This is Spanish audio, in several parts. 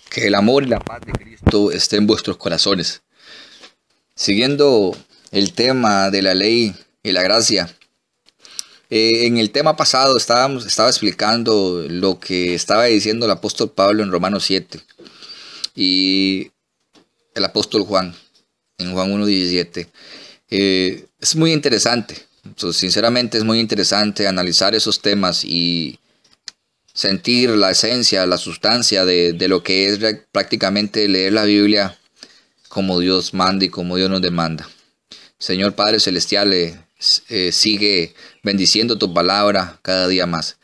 Que el amor y la paz de Cristo esté en vuestros corazones. Siguiendo el tema de la ley y la gracia. En el tema pasado estaba explicando lo que estaba diciendo el apóstol Pablo en Romanos 7 y el apóstol Juan en Juan 1:17. Es muy interesante. Entonces, sinceramente es muy interesante analizar esos temas y sentir la esencia, la sustancia de lo que es prácticamente leer la Biblia como Dios manda y como Dios nos demanda. Señor Padre Celestial, sigue bendiciendo tu palabra cada día más.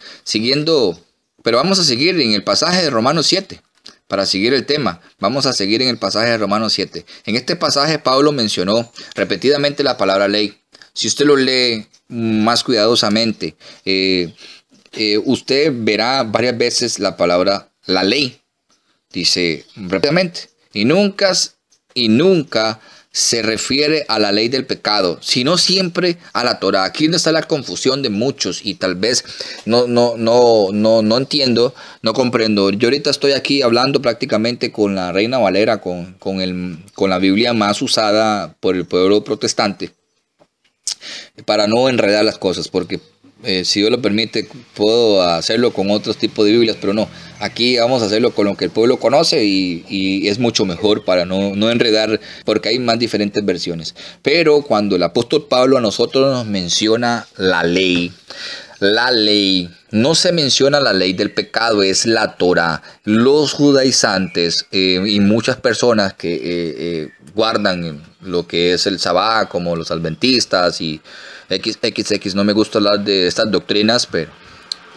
Pero vamos a seguir en el pasaje de Romanos 7. Para seguir el tema, vamos a seguir en el pasaje de Romanos 7. En este pasaje Pablo mencionó repetidamente la palabra ley. Si usted lo lee más cuidadosamente, usted verá varias veces la palabra la ley. Dice repetidamente. Y nunca se refiere a la ley del pecado, sino siempre a la Torá. Aquí no está la confusión de muchos y tal vez no entiendo, no comprendo. Yo ahorita estoy aquí hablando prácticamente con la Reina Valera, con la Biblia más usada por el pueblo protestante, para no enredar las cosas, porque si Dios lo permite, puedo hacerlo con otros tipos de Biblias, pero no. Aquí vamos a hacerlo con lo que el pueblo conoce y es mucho mejor para no enredar, porque hay más diferentes versiones. Pero cuando el apóstol Pablo a nosotros nos menciona la ley, no se menciona la ley del pecado, es la Torá. Los judaizantes y muchas personas que guardan lo que es el Sabá, como los adventistas y XX, no me gusta hablar de estas doctrinas, pero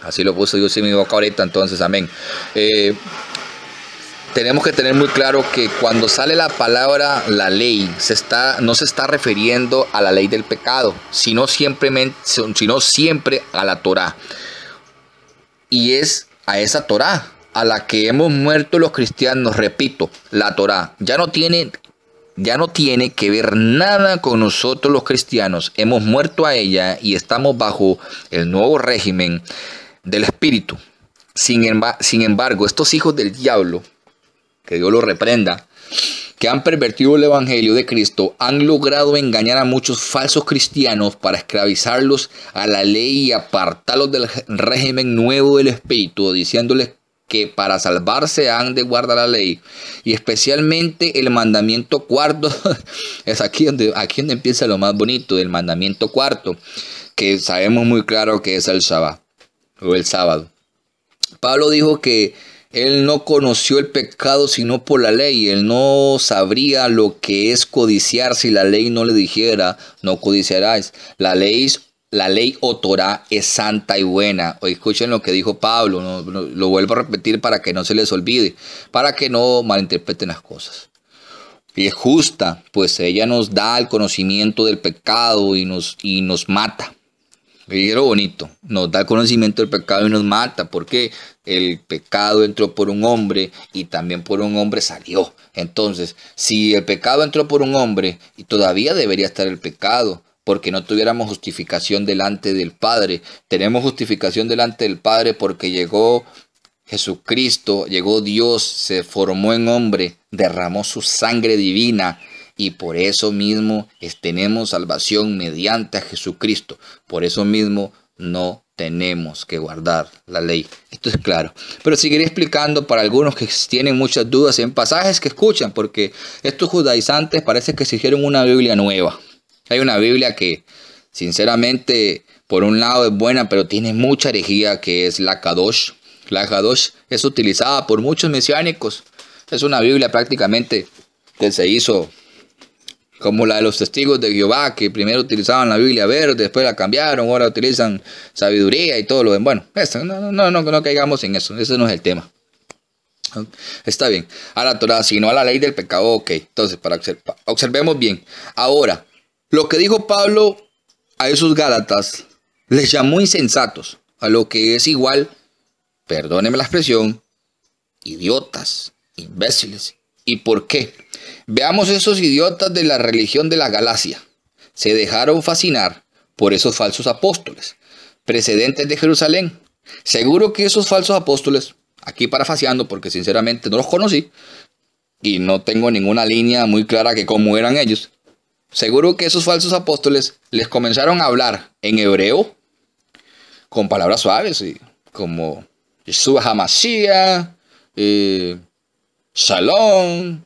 así lo puse Dios en mi boca ahorita, entonces amén. Tenemos que tener muy claro que cuando sale la palabra la ley, no se está refiriendo a la ley del pecado, sino siempre a la Torá. Y es a esa Torá a la que hemos muerto los cristianos, repito, la Torá. Ya no tiene que ver nada con nosotros los cristianos. Hemos muerto a ella y estamos bajo el nuevo régimen del Espíritu. Sin embargo, estos hijos del diablo, que Dios los reprenda, que han pervertido el evangelio de Cristo, han logrado engañar a muchos falsos cristianos para esclavizarlos a la ley y apartarlos del régimen nuevo del Espíritu, diciéndoles que para salvarse han de guardar la ley, y especialmente el mandamiento cuarto. Es aquí donde empieza lo más bonito, del mandamiento cuarto, que sabemos muy claro que es el sábado, o el sábado. Pablo dijo que él no conoció el pecado sino por la ley. Él no sabría lo que es codiciar si la ley no le dijera, no codiciarás. La ley o Torá es santa y buena. O escuchen lo que dijo Pablo, lo vuelvo a repetir para que no se les olvide, para que no malinterpreten las cosas. Y es justa, pues ella nos da el conocimiento del pecado y nos mata. Y es lo bonito, nos da el conocimiento del pecado y nos mata, porque el pecado entró por un hombre y también por un hombre salió. Entonces, si el pecado entró por un hombre, y todavía debería estar el pecado, porque no tuviéramos justificación delante del Padre. Tenemos justificación delante del Padre porque llegó Jesucristo, llegó Dios, se formó en hombre, derramó su sangre divina, y por eso mismo tenemos salvación mediante a Jesucristo. Por eso mismo no tenemos que guardar la ley. Esto es claro. Pero seguiré explicando para algunos que tienen muchas dudas en pasajes que escuchan, porque estos judaizantes parece que se hicieron una Biblia nueva. Hay una Biblia que, sinceramente, por un lado es buena, pero tiene mucha herejía, que es la Kadosh. La Kadosh es utilizada por muchos mesiánicos. Es una Biblia prácticamente que se hizo como la de los testigos de Jehová, que primero utilizaban la Biblia verde, después la cambiaron, ahora utilizan sabiduría y todo lo demás. Bueno, no caigamos en eso, ese no es el tema. Está bien, a la Torá, sino a la ley del pecado, ok. Entonces, observemos bien. Ahora, lo que dijo Pablo a esos Gálatas les llamó insensatos, a lo que es igual, perdónenme la expresión, idiotas, imbéciles. ¿Y por qué? Veamos esos idiotas de la religión de la Galacia. Se dejaron fascinar por esos falsos apóstoles, precedentes de Jerusalén. Seguro que esos falsos apóstoles aquí parafaseando porque sinceramente no los conocí y no tengo ninguna línea muy clara que cómo eran ellos. Seguro que esos falsos apóstoles les comenzaron a hablar en hebreo con palabras suaves, como Yeshua HaMashiach, Shalom,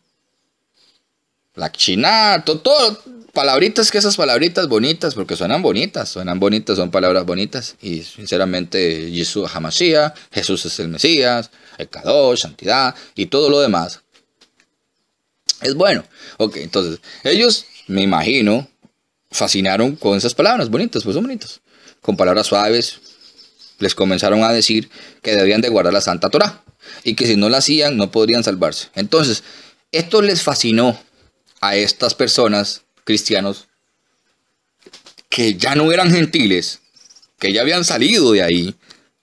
Lakshina, todo, palabritas, que esas palabritas bonitas, porque suenan bonitas, son palabras bonitas. Y sinceramente, Yeshua HaMashiach, Jesús es el Mesías, el Kadosh, santidad y todo lo demás es bueno. Ok, entonces, ellos, me imagino, fascinaron con esas palabras bonitas, pues son bonitas. Con palabras suaves, les comenzaron a decir que debían de guardar la Santa Torá y que si no la hacían, no podrían salvarse. Entonces, esto les fascinó a estas personas, cristianos, que ya no eran gentiles, que ya habían salido de ahí,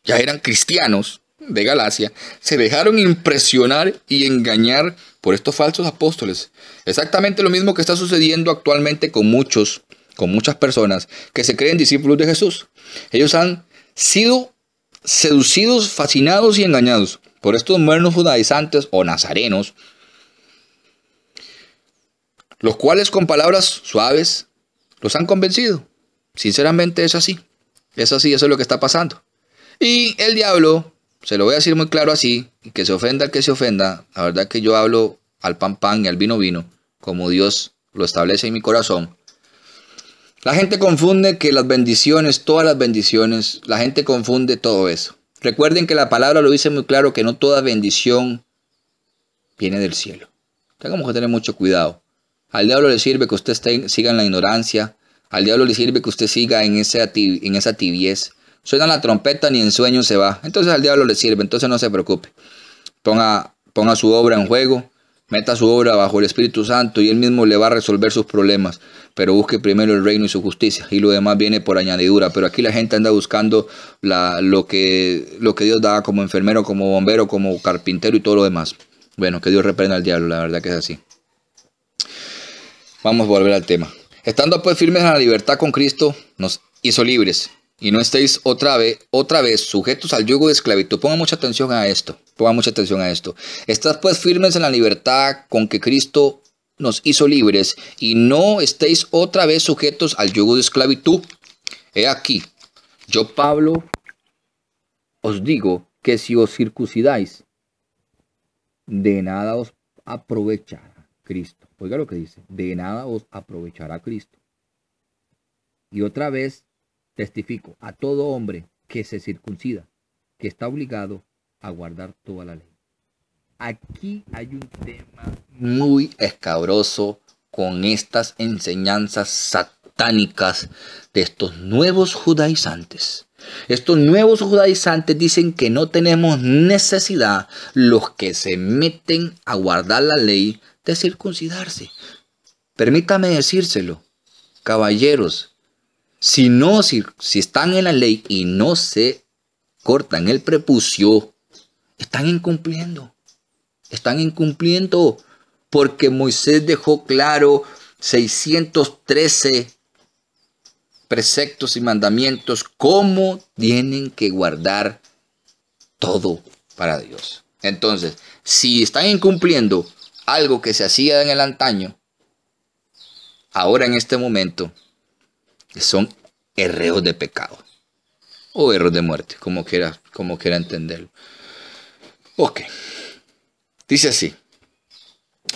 ya eran cristianos de Galacia, se dejaron impresionar y engañar por estos falsos apóstoles. Exactamente lo mismo que está sucediendo actualmente con muchas personas que se creen discípulos de Jesús. Ellos han sido seducidos, fascinados y engañados por estos modernos judaizantes o nazarenos, los cuales con palabras suaves los han convencido. Sinceramente es así, eso es lo que está pasando. Y el diablo, se lo voy a decir muy claro así, y que se ofenda el que se ofenda, la verdad que yo hablo al pan pan y al vino vino, como Dios lo establece en mi corazón. La gente confunde que las bendiciones, todas las bendiciones, la gente confunde todo eso. Recuerden que la palabra lo dice muy claro, que no toda bendición viene del cielo. Tengamos que tener mucho cuidado. Al diablo le sirve que usted siga en la ignorancia. Al diablo le sirve que usted siga en esa tibiez. Suena la trompeta, ni en sueño se va. Entonces al diablo le sirve, entonces no se preocupe. Ponga su obra en juego, meta su obra bajo el Espíritu Santo y Él mismo le va a resolver sus problemas. Pero busque primero el reino y su justicia, y lo demás viene por añadidura. Pero aquí la gente anda buscando lo que Dios da, como enfermero, como bombero, como carpintero y todo lo demás. Bueno, que Dios reprenda al diablo, la verdad que es así. Vamos a volver al tema. Estando pues firmes en la libertad con Cristo, nos hizo libres. Y no estéis otra vez sujetos al yugo de esclavitud. Pongan mucha atención a esto. Estad pues firmes en la libertad con que Cristo nos hizo libres. Y no estéis otra vez sujetos al yugo de esclavitud. He aquí, yo Pablo os digo que si os circuncidáis, de nada os aprovechará Cristo. Oiga lo que dice, de nada os aprovechará Cristo. Y otra vez testifico a todo hombre que se circuncida, que está obligado a guardar toda la ley. Aquí hay un tema muy escabroso con estas enseñanzas satánicas de estos nuevos judaizantes. Estos nuevos judaizantes dicen que no tenemos necesidad, los que se meten a guardar la ley, de circuncidarse. Permítame decírselo, caballeros, si están en la ley y no se cortan el prepucio, están incumpliendo, porque Moisés dejó claro 613 preceptos y mandamientos, cómo tienen que guardar todo para Dios. Entonces, si están incumpliendo algo que se hacía en el antaño, ahora en este momento son errores de pecado o errores de muerte, como quiera entenderlo. Ok, dice así,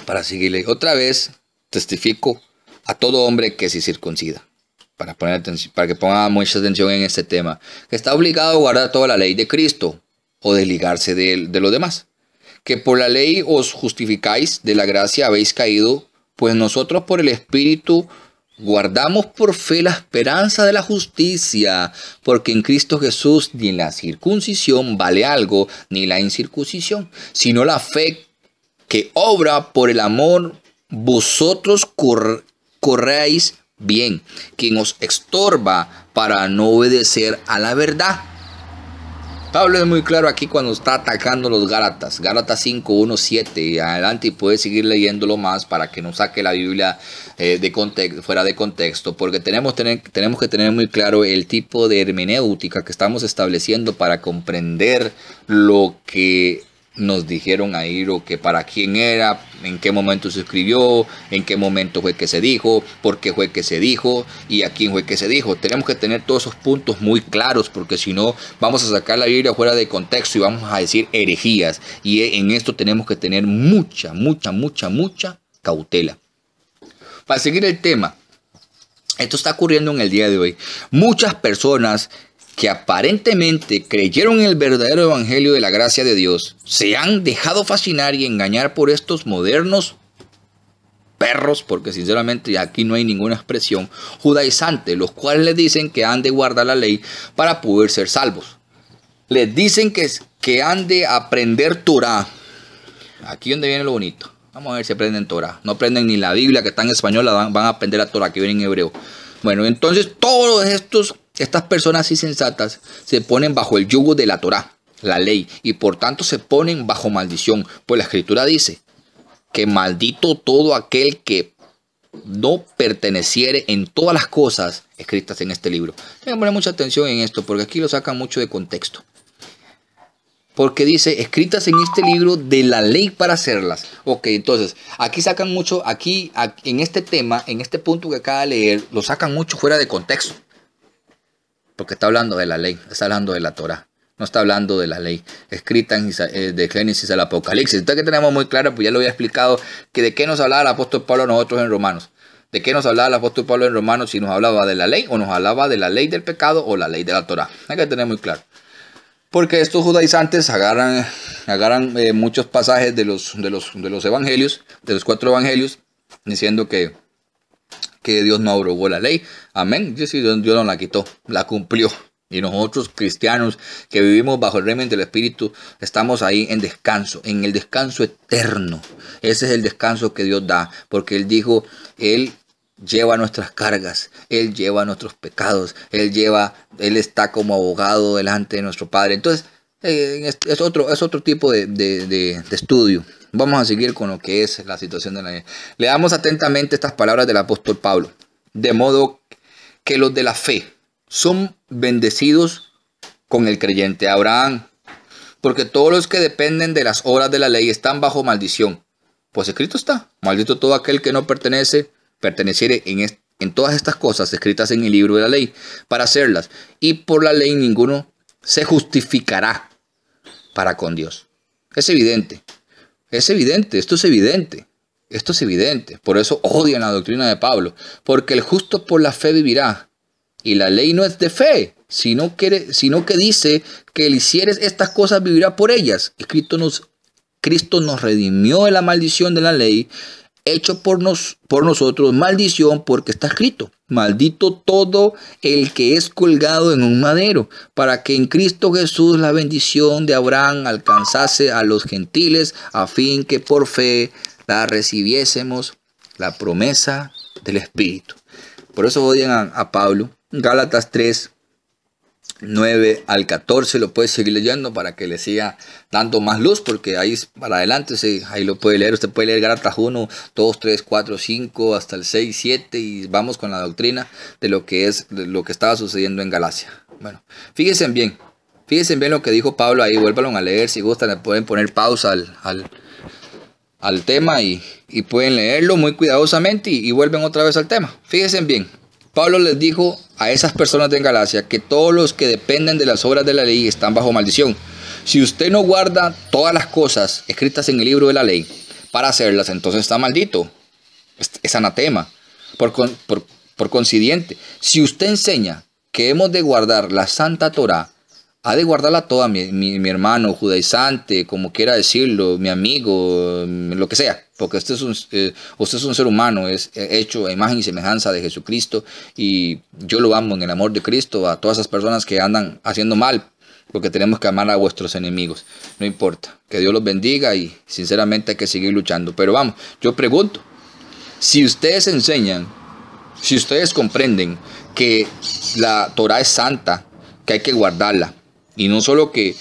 para seguirle otra vez, testifico a todo hombre que se circuncida, para que ponga mucha atención en este tema, que está obligado a guardar toda la ley de Cristo o desligarse de los demás. Que por la ley os justificáis, de la gracia habéis caído, pues nosotros por el Espíritu guardamos por fe la esperanza de la justicia, porque en Cristo Jesús ni la circuncisión vale algo, ni la incircuncisión, sino la fe que obra por el amor, vosotros corréis bien, quien os estorba para no obedecer a la verdad. Pablo es muy claro aquí cuando está atacando los Gálatas. Gálatas 5, 1, 7 y adelante, y puede seguir leyéndolo más para que no saque la Biblia fuera de contexto, porque tenemos que tener muy claro el tipo de hermenéutica que estamos estableciendo para comprender lo que nos dijeron ahí, lo que para quién era, en qué momento se escribió, en qué momento fue que se dijo, por qué fue que se dijo y a quién fue que se dijo. Tenemos que tener todos esos puntos muy claros, porque si no vamos a sacar la Biblia fuera de contexto y vamos a decir herejías, y en esto tenemos que tener mucha cautela. Para seguir el tema, esto está ocurriendo en el día de hoy. Muchas personas que aparentemente creyeron en el verdadero evangelio de la gracia de Dios, se han dejado fascinar y engañar por estos modernos perros, porque sinceramente aquí no hay ninguna expresión, judaizantes, los cuales les dicen que han de guardar la ley para poder ser salvos. Les dicen que han de aprender Torah. Aquí donde viene lo bonito. Vamos a ver si aprenden Torah. No aprenden ni la Biblia, que está en español, van a aprender la Torah, que viene en hebreo. Bueno, entonces todos estas personas insensatas se ponen bajo el yugo de la Torah, la ley, y por tanto se ponen bajo maldición. Pues la Escritura dice que maldito todo aquel que no perteneciere en todas las cosas escritas en este libro. Tengan que poner mucha atención en esto, porque aquí lo sacan mucho de contexto. Porque dice, escritas en este libro de la ley para hacerlas. Ok, entonces, aquí sacan mucho, en este tema, en este punto que acaba de leer, lo sacan mucho fuera de contexto. Porque está hablando de la ley, está hablando de la Torah. No está hablando de la ley escrita de Génesis al Apocalipsis. Entonces que tenemos muy claro, pues ya lo había explicado, que de qué nos hablaba el apóstol Pablo a nosotros en Romanos. ¿De qué nos hablaba el apóstol Pablo en Romanos? Si nos hablaba de la ley o nos hablaba de la ley del pecado o la ley de la Torah. Hay que tener muy claro. Porque estos judaizantes agarran muchos pasajes de los evangelios, de los 4 evangelios, diciendo que Dios no abrogó la ley. Amén. Dios no la quitó, la cumplió. Y nosotros, cristianos, que vivimos bajo el régimen del Espíritu, estamos ahí en descanso, en el descanso eterno. Ese es el descanso que Dios da, porque Él dijo, Él lleva nuestras cargas, Él lleva nuestros pecados, Él está como abogado delante de nuestro Padre. Entonces, es otro tipo de estudio. Vamos a seguir con lo que es la situación de la ley. Leamos atentamente estas palabras del apóstol Pablo. De modo que los de la fe son bendecidos con el creyente Abraham, porque todos los que dependen de las obras de la ley están bajo maldición. Pues escrito está, maldito todo aquel que no perteneciere en todas estas cosas escritas en el libro de la ley, para hacerlas, y por la ley ninguno se justificará para con Dios. Es evidente, esto es evidente. Por eso odian la doctrina de Pablo, porque el justo por la fe vivirá. Y la ley no es de fe, sino que dice que el hicieres estas cosas vivirá por ellas. Cristo nos redimió de la maldición de la ley, hecho por nosotros maldición, porque está escrito: maldito todo el que es colgado en un madero, para que en Cristo Jesús la bendición de Abraham alcanzase a los gentiles, a fin que por fe la recibiésemos la promesa del Espíritu. Por eso odian a Pablo. Gálatas 3, 9 al 14, lo puede seguir leyendo para que le siga dando más luz, porque ahí para adelante, ahí lo puede leer. Usted puede leer Gálatas 1, 2, 3, 4, 5, hasta el 6, 7, y vamos con la doctrina de lo que estaba sucediendo en Galacia. Bueno, fíjense bien lo que dijo Pablo ahí. Vuélvanlo a leer, si gustan le pueden poner pausa al tema y pueden leerlo muy cuidadosamente y vuelven otra vez al tema. Fíjense bien. Pablo les dijo a esas personas de Galacia que todos los que dependen de las obras de la ley están bajo maldición. Si usted no guarda todas las cosas escritas en el libro de la ley para hacerlas, entonces está maldito. Es anatema. Por consiguiente, si usted enseña que hemos de guardar la Santa Torah, ha de guardarla toda, mi hermano judaizante, como quiera decirlo, mi amigo, lo que sea. Porque usted es un ser humano, es hecho a imagen y semejanza de Jesucristo. Y yo lo amo en el amor de Cristo a todas esas personas que andan haciendo mal. Porque tenemos que amar a vuestros enemigos. No importa. Que Dios los bendiga y sinceramente hay que seguir luchando. Pero vamos, yo pregunto. Si ustedes enseñan, si ustedes comprenden que la Torah es santa, que hay que guardarla, Y no solo que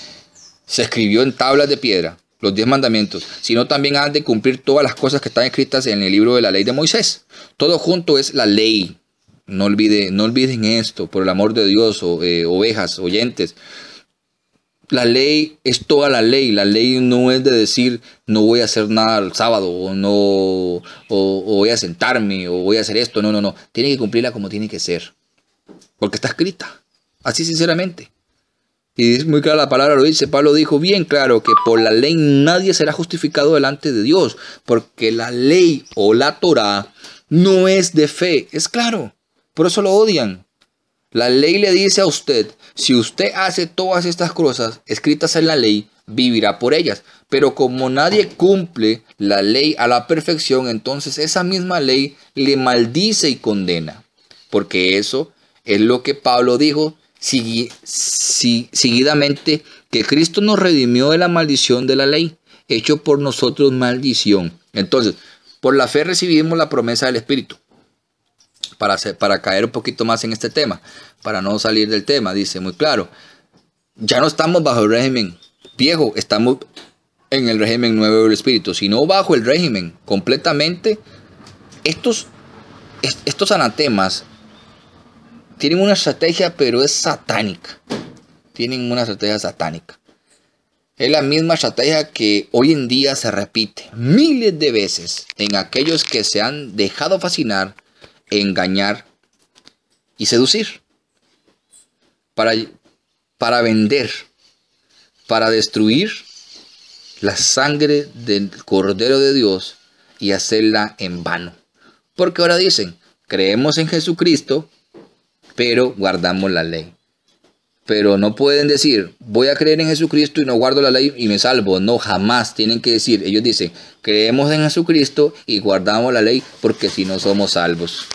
se escribió en tablas de piedra, los 10 mandamientos, sino también han de cumplir todas las cosas que están escritas en el libro de la ley de Moisés. Todo junto es la ley. No olviden esto, por el amor de Dios, ovejas, oyentes. La ley es toda la ley. La ley no es de decir no voy a hacer nada el sábado, o voy a sentarme, o voy a hacer esto. No. Tiene que cumplirla como tiene que ser. Porque está escrita. Así sinceramente. Y es muy clara la palabra, lo dice. Pablo dijo bien claro que por la ley nadie será justificado delante de Dios. Porque la ley o la Torá no es de fe. Es claro. Por eso lo odian. La ley le dice a usted, si usted hace todas estas cosas escritas en la ley, vivirá por ellas. Pero como nadie cumple la ley a la perfección, entonces esa misma ley le maldice y condena. Porque eso es lo que Pablo dijo seguidamente, que Cristo nos redimió de la maldición de la ley, hecho por nosotros maldición. Entonces, por la fe recibimos la promesa del Espíritu. Para caer un poquito más en este tema, para no salir del tema, dice muy claro, ya no estamos bajo el régimen viejo, estamos en el régimen nuevo del Espíritu, sino bajo el régimen completamente. Estos anatemas tienen una estrategia, pero es satánica. Tienen una estrategia satánica. Es la misma estrategia que hoy en día se repite miles de veces en aquellos que se han dejado fascinar, engañar y seducir para vender, para destruir la sangre del Cordero de Dios y hacerla en vano. Porque ahora dicen, creemos en Jesucristo, pero guardamos la ley. Pero no pueden decir, voy a creer en Jesucristo y no guardo la ley y me salvo. No, jamás tienen que decir. Ellos dicen, creemos en Jesucristo y guardamos la ley porque si no somos salvos.